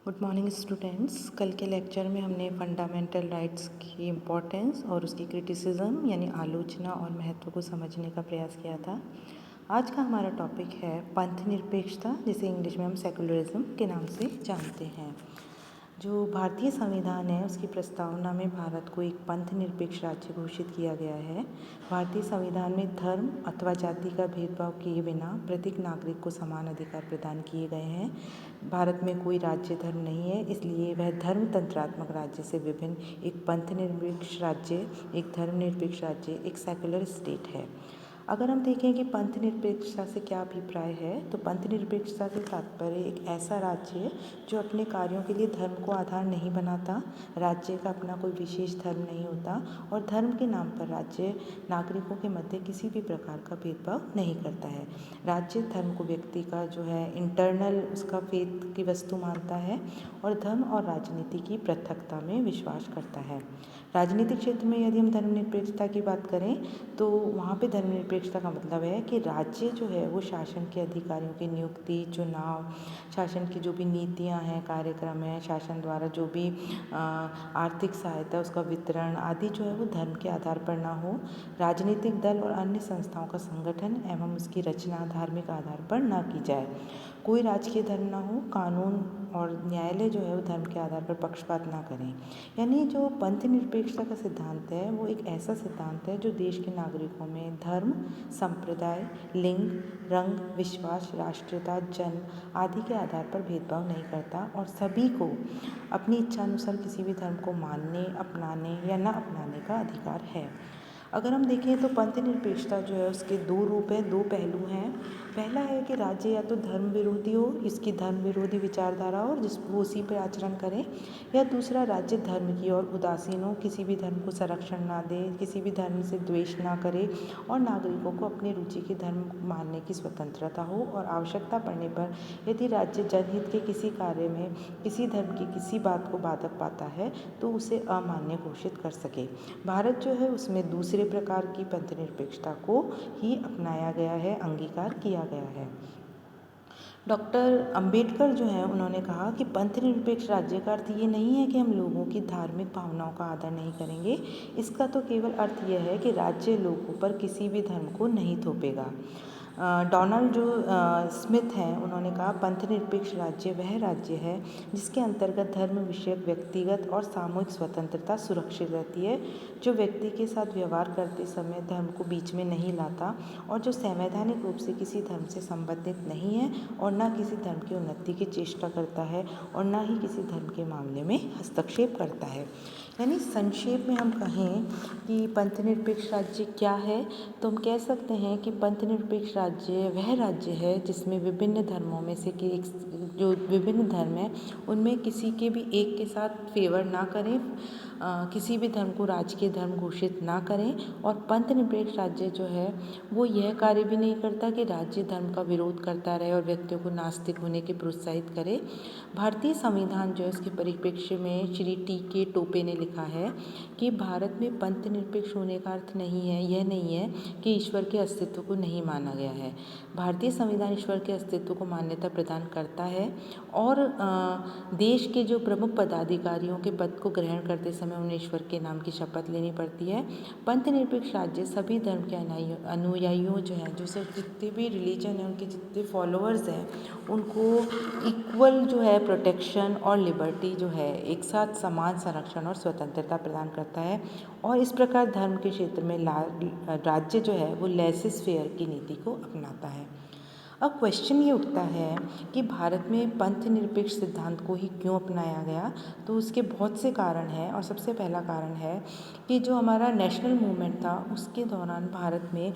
Good morning students. कल के lecture में हमने फंडामेंटल राइट्स की इम्पोर्टेंस और उसकी क्रिटिसिज्म यानी आलोचना और महत्व को समझने का प्रयास किया था। आज का हमारा टॉपिक है पंथ निरपेक्षता, जिसे इंग्लिश में हम सेकुलरिज्म के नाम से जानते हैं। जो भारतीय संविधान है उसकी प्रस्तावना में भारत को एक पंथ निरपेक्ष राज्य घोषित किया गया है। भारतीय संविधान में धर्म अथवा जाति का भेदभाव किए बिना प्रत्येक नागरिक को समान अधिकार प्रदान किए गए हैं। भारत में कोई राज्य धर्म नहीं है, इसलिए वह धर्मतंत्रात्मक राज्य से विभिन्न एक पंथ निरपेक्ष राज्य, एक धर्मनिरपेक्ष राज्य, एक सेकुलर स्टेट है। अगर हम देखें कि पंथ निरपेक्षता से क्या अभिप्राय है, तो पंथ निरपेक्षता से तात्पर्य एक ऐसा राज्य जो अपने कार्यों के लिए धर्म को आधार नहीं बनाता, राज्य का अपना कोई विशेष धर्म नहीं होता और धर्म के नाम पर राज्य नागरिकों के मध्य किसी भी प्रकार का भेदभाव नहीं करता है। राज्य धर्म को व्यक्ति का जो है इंटरनल उसका फेथ की वस्तु मानता है और धर्म और राजनीति की पृथकता में विश्वास करता है। राजनीतिक क्षेत्र में यदि हम धर्मनिरपेक्षता की बात करें तो वहाँ पे धर्मनिरपेक्षता का मतलब है कि राज्य जो है वो शासन के अधिकारियों की नियुक्ति, चुनाव, शासन की जो भी नीतियाँ हैं, कार्यक्रम हैं, शासन द्वारा जो भी आर्थिक सहायता उसका वितरण आदि जो है वो धर्म के आधार पर ना हो। राजनीतिक दल और अन्य संस्थाओं का संगठन एवं उसकी रचना धार्मिक आधार पर ना की जाए। कोई राजकीय धर्म ना हो, कानून और न्यायालय जो है वो धर्म के आधार पर पक्षपात ना करें। यानी जो पंथ निरपेक्षता का सिद्धांत है वो एक ऐसा सिद्धांत है जो देश के नागरिकों में धर्म, संप्रदाय, लिंग, रंग, विश्वास, राष्ट्रीयता, जन्म आदि के आधार पर भेदभाव नहीं करता और सभी को अपनी इच्छानुसार किसी भी धर्म को मानने, अपनाने या न अपनाने का अधिकार है। अगर हम देखें तो पंथ निरपेक्षता जो है उसके दो रूप हैं, दो पहलू हैं। पहला है कि राज्य या तो धर्म विरोधी हो, इसकी धर्म विरोधी विचारधारा हो जिस वो उसी पर आचरण करें, या दूसरा राज्य धर्म की ओर उदासीन हो, किसी भी धर्म को संरक्षण ना दे, किसी भी धर्म से द्वेष ना करे और नागरिकों को अपनी रुचि के धर्म मानने की स्वतंत्रता हो और आवश्यकता पड़ने पर यदि राज्य जनहित के किसी कार्य में किसी धर्म की किसी बात को बाधक पाता है तो उसे अमान्य घोषित कर सके। भारत जो है उसमें दूसरे प्रकार की पंथ निरपेक्षता को ही अपनाया गया है, अंगीकार किया गया है। डॉक्टर अंबेडकर जो है उन्होंने कहा कि पंथ निरपेक्ष राज्य का अर्थ ये नहीं है कि हम लोगों की धार्मिक भावनाओं का आदर नहीं करेंगे, इसका तो केवल अर्थ यह है कि राज्य लोगों पर किसी भी धर्म को नहीं थोपेगा। डोनाल्ड जो स्मिथ हैं उन्होंने कहा पंथ निरपेक्ष राज्य वह राज्य है जिसके अंतर्गत धर्म विषयक व्यक्तिगत और सामूहिक स्वतंत्रता सुरक्षित रहती है, जो व्यक्ति के साथ व्यवहार करते समय धर्म को बीच में नहीं लाता और जो संवैधानिक रूप से किसी धर्म से संबंधित नहीं है और न किसी धर्म की उन्नति की चेष्टा करता है और न ही किसी धर्म के मामले में हस्तक्षेप करता है। यानी संक्षेप में हम कहें कि पंथ निरपेक्ष राज्य क्या है, तो हम कह सकते हैं कि पंथ निरपेक्ष राज्य वह राज्य है जिसमें विभिन्न धर्मों में से कि एक जो विभिन्न धर्म है उनमें किसी के भी एक के साथ फेवर ना करें, किसी भी धर्म को राजकीय धर्म घोषित ना करें और पंथ निरपेक्ष राज्य जो है वो यह कार्य भी नहीं करता कि राज्य धर्म का विरोध करता रहे और व्यक्तियों को नास्तिक होने के प्रोत्साहित करे। भारतीय संविधान जो है उसके परिप्रेक्ष्य में श्री टी.के. टोपे ने लिखा है कि भारत में पंथ निरपेक्ष होने का अर्थ नहीं है, यह नहीं है कि ईश्वर के अस्तित्व को नहीं माना गया है। भारतीय संविधान ईश्वर के अस्तित्व को मान्यता प्रदान करता है और देश के जो प्रमुख पदाधिकारियों के पद को ग्रहण करते समय उन्हें ईश्वर के नाम की शपथ लेनी पड़ती है। पंथ निरपेक्ष राज्य सभी धर्म के अनुयायियों जो हैं, जो सिर्फ जितने भी रिलीजन हैं उनके जितने फॉलोअर्स हैं उनको इक्वल जो है प्रोटेक्शन और लिबर्टी जो है एक साथ समान संरक्षण और स्वतंत्रता प्रदान करता है और इस प्रकार धर्म के क्षेत्र में राज्य जो है वो लेसिस फेयर की नीति को अपनाता है। अब क्वेश्चन ये उठता है कि भारत में पंथ निरपेक्ष सिद्धांत को ही क्यों अपनाया गया, तो उसके बहुत से कारण हैं और सबसे पहला कारण है कि जो हमारा नेशनल मूवमेंट था उसके दौरान भारत में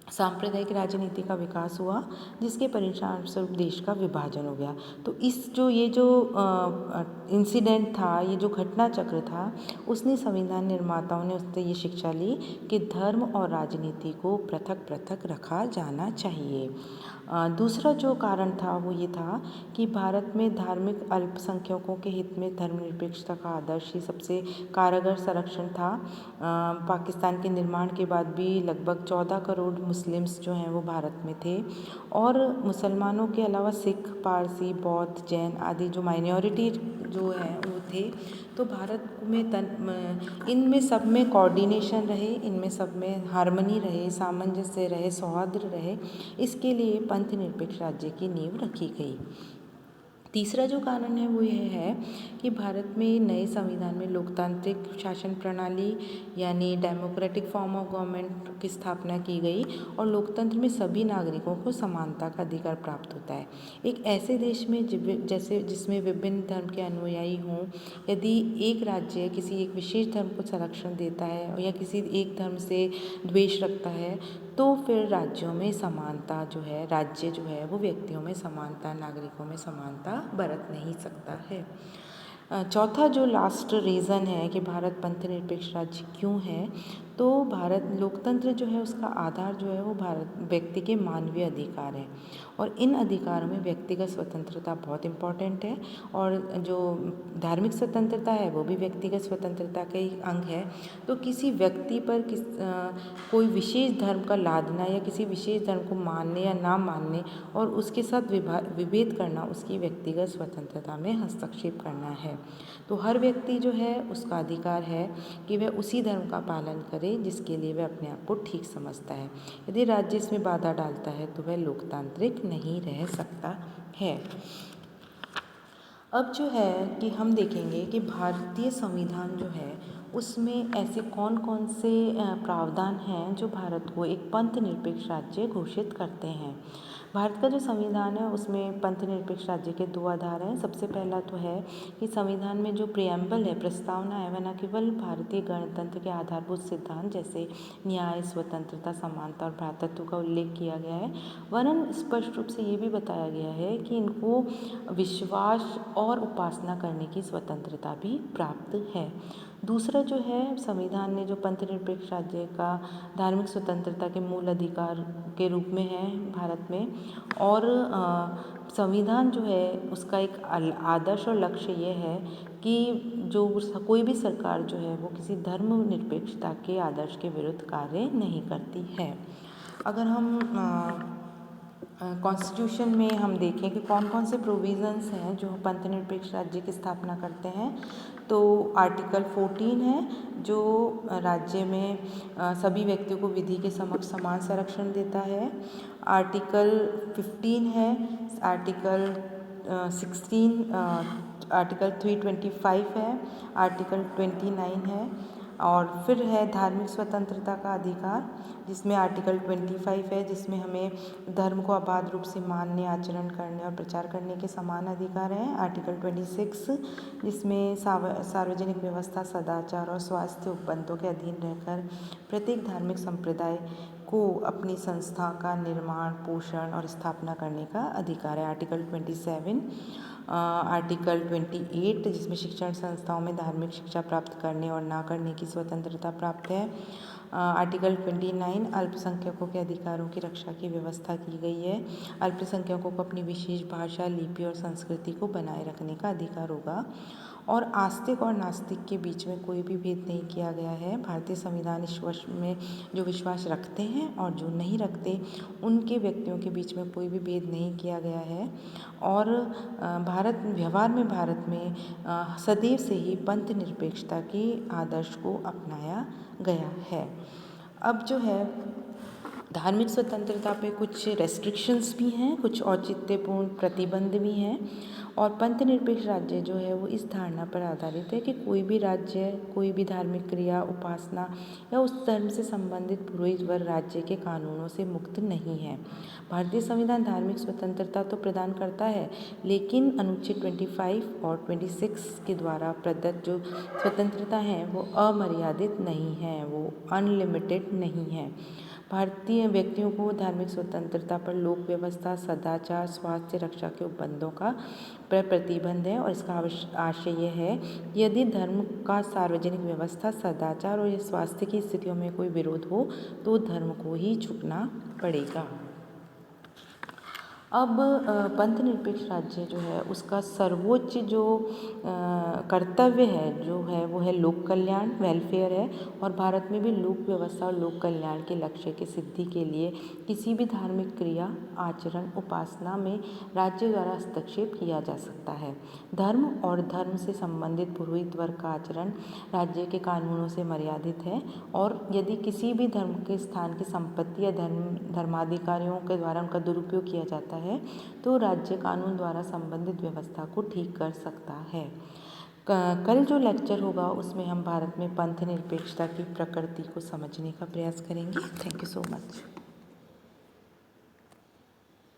सांप्रदायिक राजनीति का विकास हुआ जिसके परिणाम स्वरूप देश का विभाजन हो गया। तो ये जो इंसिडेंट था, ये जो घटना चक्र था, उसने संविधान निर्माताओं ने उससे ये शिक्षा ली कि धर्म और राजनीति को पृथक पृथक रखा जाना चाहिए। दूसरा जो कारण था वो ये था कि भारत में धार्मिक अल्पसंख्यकों के हित में धर्मनिरपेक्षता का आदर्श ही सबसे कारगर संरक्षण था। पाकिस्तान के निर्माण के बाद भी लगभग 14 करोड़ मुस्लिम्स जो हैं वो भारत में थे, और मुसलमानों के अलावा सिख, पारसी, बौद्ध, जैन आदि जो माइनॉरिटी जो हैं वो थे। तो भारत में इनमें सब में कोऑर्डिनेशन रहे, इनमें सब में हार्मनी रहे, सामंजस्य रहे, सौहार्द रहे, इसके लिए पंथ निरपेक्ष राज्य की नींव रखी गई। तीसरा जो कारण है वो यह है कि भारत में नए संविधान में लोकतांत्रिक शासन प्रणाली यानी डेमोक्रेटिक फॉर्म ऑफ गवर्नमेंट की स्थापना की गई, और लोकतंत्र में सभी नागरिकों को समानता का अधिकार प्राप्त होता है। एक ऐसे देश में जैसे जिसमें विभिन्न धर्म के अनुयायी हों, यदि एक राज्य किसी एक विशेष धर्म को संरक्षण देता है या किसी एक धर्म से द्वेष रखता है, तो फिर राज्यों में समानता जो है, राज्य जो है वो व्यक्तियों में समानता, नागरिकों में समानता बरत नहीं सकता है। चौथा जो लास्ट रीज़न है कि भारत पंथ निरपेक्ष राज्य क्यों है, तो भारत लोकतंत्र जो है उसका आधार जो है वो भारत व्यक्ति के मानवीय अधिकार है, और इन अधिकारों में व्यक्तिगत स्वतंत्रता बहुत इम्पॉर्टेंट है, और जो धार्मिक स्वतंत्रता है वो भी व्यक्तिगत स्वतंत्रता का ही अंग है। तो किसी व्यक्ति पर कोई विशेष धर्म का लादना या किसी विशेष धर्म को मानने या ना मानने और उसके साथ विभेद करना उसकी व्यक्तिगत स्वतंत्रता में हस्तक्षेप करना है। तो हर व्यक्ति जो है उसका अधिकार है कि वह उसी धर्म का पालन करे जिसके लिए वह अपने आप को ठीक समझता है। यदि राज्य इसमें बाधा डालता है तो वह लोकतांत्रिक नहीं रह सकता है। अब जो है कि हम देखेंगे कि भारतीय संविधान जो है उसमें ऐसे कौन कौन से प्रावधान हैं जो भारत को एक पंथ निरपेक्ष राज्य घोषित करते हैं। भारत का जो संविधान है उसमें पंथ निरपेक्ष राज्य के दो आधार हैं। सबसे पहला तो है कि संविधान में जो प्रियम्बल है, प्रस्तावना है, वह न केवल भारतीय गणतंत्र के आधारभूत सिद्धांत जैसे न्याय, स्वतंत्रता, समानता और भ्रातृत्व का उल्लेख किया गया है, वरन स्पष्ट रूप से ये भी बताया गया है कि इनको विश्वास और उपासना करने की स्वतंत्रता भी प्राप्त है। दूसरा जो है, संविधान ने जो पंथ निरपेक्ष राज्य का धार्मिक स्वतंत्रता के मूल अधिकार के रूप में है भारत में, और संविधान जो है उसका एक आदर्श और लक्ष्य ये है कि जो कोई भी सरकार जो है वो किसी धर्म निरपेक्षता के आदर्श के विरुद्ध कार्य नहीं करती है। अगर हम कॉन्स्टिट्यूशन में हम देखें कि कौन कौन से प्रोविज़न्स हैं जो पंथ निरपेक्ष राज्य की स्थापना करते हैं, तो आर्टिकल 14 है जो राज्य में सभी व्यक्तियों को विधि के समक्ष समान संरक्षण देता है। आर्टिकल 15 है, आर्टिकल 16, आर्टिकल 325 है, आर्टिकल 29 है, और फिर है धार्मिक स्वतंत्रता का अधिकार जिसमें आर्टिकल 25 है, जिसमें हमें धर्म को अबाध रूप से मानने, आचरण करने और प्रचार करने के समान अधिकार हैं। आर्टिकल 26 जिसमें सार्वजनिक व्यवस्था, सदाचार और स्वास्थ्य उपबंधों के अधीन रहकर प्रत्येक धार्मिक संप्रदाय को अपनी संस्था का निर्माण, पोषण और स्थापना करने का अधिकार है। आर्टिकल 27, आर्टिकल 28 जिसमें शिक्षण संस्थाओं में धार्मिक शिक्षा प्राप्त करने और ना करने की स्वतंत्रता प्राप्त है। आर्टिकल 29 अल्पसंख्यकों के अधिकारों की रक्षा की व्यवस्था की गई है। अल्पसंख्यकों को अपनी विशेष भाषा, लिपि और संस्कृति को बनाए रखने का अधिकार होगा, और आस्तिक और नास्तिक के बीच में कोई भी भेद नहीं किया गया है। भारतीय संविधान ईश्वर में जो विश्वास रखते हैं और जो नहीं रखते उनके व्यक्तियों के बीच में कोई भी भेद नहीं किया गया है, और व्यवहार में भारत में सदैव से ही पंथ निरपेक्षता के आदर्श को अपनाया गया है। अब जो है धार्मिक स्वतंत्रता पे कुछ रेस्ट्रिक्शंस भी हैं, कुछ औचित्यपूर्ण प्रतिबंध भी हैं, और पंथ निरपेक्ष राज्य जो है वो इस धारणा पर आधारित है कि कोई भी राज्य कोई भी धार्मिक क्रिया, उपासना या उस धर्म से संबंधित पुरोहित वर्ग राज्य के कानूनों से मुक्त नहीं है। भारतीय संविधान धार्मिक स्वतंत्रता तो प्रदान करता है, लेकिन अनुच्छेद 25 और 26 के द्वारा प्रदत्त जो स्वतंत्रता है वो अमर्यादित नहीं है, वो अनलिमिटेड नहीं है। भारतीय व्यक्तियों को धार्मिक स्वतंत्रता पर लोक व्यवस्था, सदाचार, स्वास्थ्य रक्षा के उपबंधों का प्रतिबंध है, और इसका आशय यह है कि यदि धर्म का सार्वजनिक व्यवस्था, सदाचार और स्वास्थ्य की स्थितियों में कोई विरोध हो तो धर्म को ही झुकना पड़ेगा। अब पंथ निरपेक्ष राज्य जो है उसका सर्वोच्च जो कर्तव्य है जो है वो है लोक कल्याण, वेलफेयर है। और भारत में भी लोक व्यवस्था और लोक कल्याण के लक्ष्य की सिद्धि के लिए किसी भी धार्मिक क्रिया, आचरण, उपासना में राज्य द्वारा हस्तक्षेप किया जा सकता है। धर्म और धर्म से संबंधित पुरोहित वर्ग का आचरण राज्य के कानूनों से मर्यादित है, और यदि किसी भी धर्म के स्थान की संपत्ति या धर्माधिकारियों के द्वारा उनका दुरुपयोग किया जाता है तो राज्य कानून द्वारा संबंधित व्यवस्था को ठीक कर सकता है। कल जो लेक्चर होगा उसमें हम भारत में पंथ निरपेक्षता की प्रकृति को समझने का प्रयास करेंगे। Thank you so much.